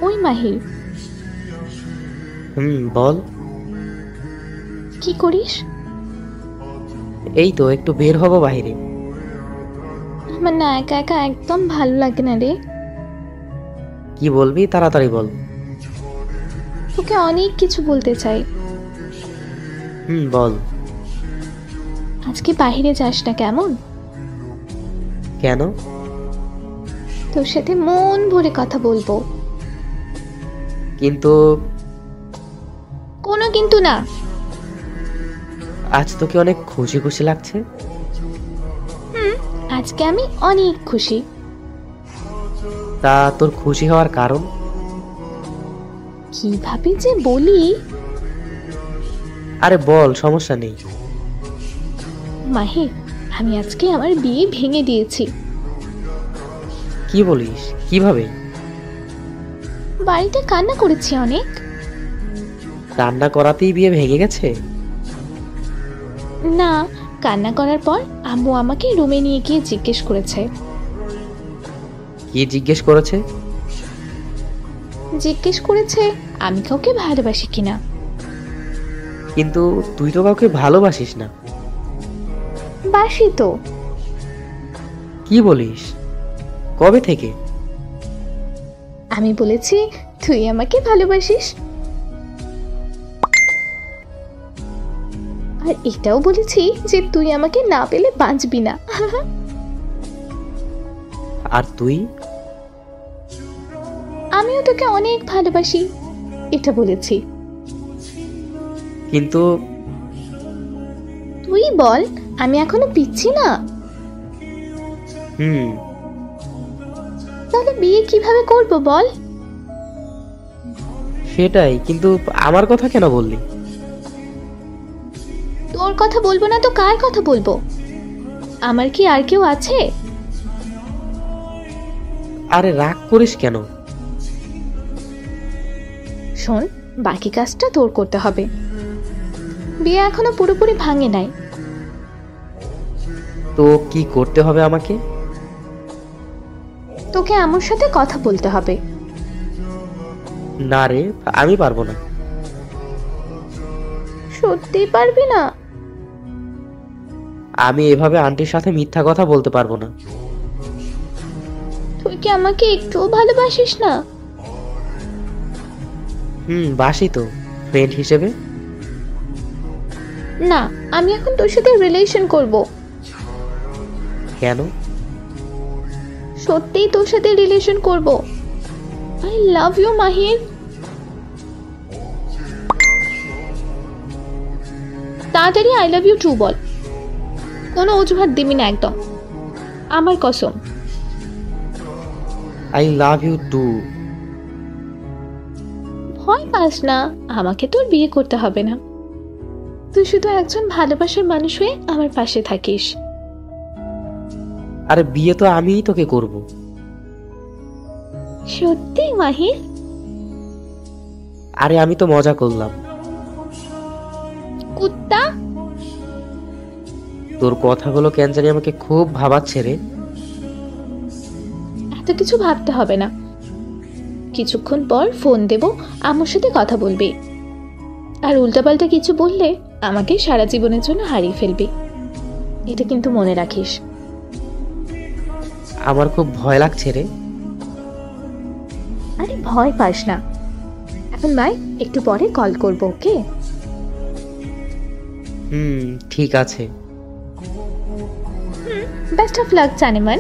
ওই মাহির, বল। কি করিস? এই তো একটু বের হব বাইরে। আমার না একা একা একদম ভালো লাগে না রে। কি বলবি তাড়াতাড়ি বল। তোকে অনেক কিছু বলতে চাই। বল। আজকে বাইরে যাস না কেমন? কেন? তোর সাথে মন ভরে কথা বলবো। কিন্তু কোনো কিন্তু না। আজ তোকে অনেক খুশি খুশি লাগছে। আজকে আমি অনেক খুশি। তা তোর খুশি হওয়ার কারণ? কিভাবে যে বলি। আরে বল, সমস্যা নেই। মাহির, আমি আজকে আমার বিয়ে ভেঙে দিয়েছি। কি বলিস? কিভাবে? বাড়িতে কান্না করেছি অনেক। রান্না করাতেই বিয়ে ভেঙে গেছে? না, কান্না করার পর আম্মু আমাকে রুমে নিয়ে গিয়ে জিজ্ঞেস করেছে। কি জিজ্ঞেস করেছে? জিজ্ঞেস করেছে আমি কাউকে ভালোবাসি কিনা। কিন্তু তুই তো কাউকে ভালোবাসিস না। বাসি তো। কি বলিস? কবে থেকে? আমি বলেছি তুই আমাকে ভালোবাসিস। আর এটাও বলেছি যে তুই আমাকে না পেলে বাঁচবি না। আর তুই? আমিও তোকে অনেক ভালোবাসি, এটা বলেছি। কিন্তু তুই বল, আমি এখনো পিচ্ছি না? হুম তাহলে বিয়ে কিভাবে করব বল? সেটাই, কিন্তু আমার কথা কেন বললি? তোর কথা বলবো না তো কার কথা বলবো? আমার কি আর কেউ আছে? আরে রাগ করিস কেন? শোন, বাকি কাজটা তোর করতে হবে। বিয়ে এখনো পুরোপুরি ভাঙে নাই। তো কি করতে হবে আমাকে? তোকে আমার সাথে কথা বলতে হবে। না রে, আমি পারবো না। সত্যি পারবি না? আমি এভাবে আন্টির সাথে মিথ্যা কথা বলতে পারবো না। তুই কি আমাকে একটুও ভালোবাসিস না? বাসি তো, ফ্রেন্ড হিসেবে। না, আমি এখন তোর সাথে রিলেশন করব। কেন? সত্যিই তোর সাথে রিলেশন করব। I love you Mahir. তাড়াতাড়ি আই লাভ ইউ টু বল। কোনো অজুহাত দিবি না একদম, আমার কসম। I love you too. ভয় পাস না, আমাকে তোর বিয়ে করতে হবে না। তুই শুধু একজন ভালোবাসার মানুষ হয়ে আমার পাশে থাকিস। আরে বিয়ে তো আমিই তোকে করব। সত্যি মাহির? আরে আমি তো মজা করলাম। কুত্তা। তোর কথাগুলো কেন জানি আমাকে খুব ভাবাচ্ছে রে। এত কিছু ভাবতে হবে না। কিছুক্ষণ পর ফোন দেব, আমার সাথে কথা বলবি। আর উল্টাপাল্টা কিছু বললে আমাকে সারা জীবনের জন্য হারিয়ে ফেলবি, এটা কিন্তু মনে রাখিস। আমার খুব ভয় লাগছে রে। আরে ভয় পাস না। এখন বাই, একটু পরে কল করব, ওকে? ঠিক আছে। Best of luck জানেমান।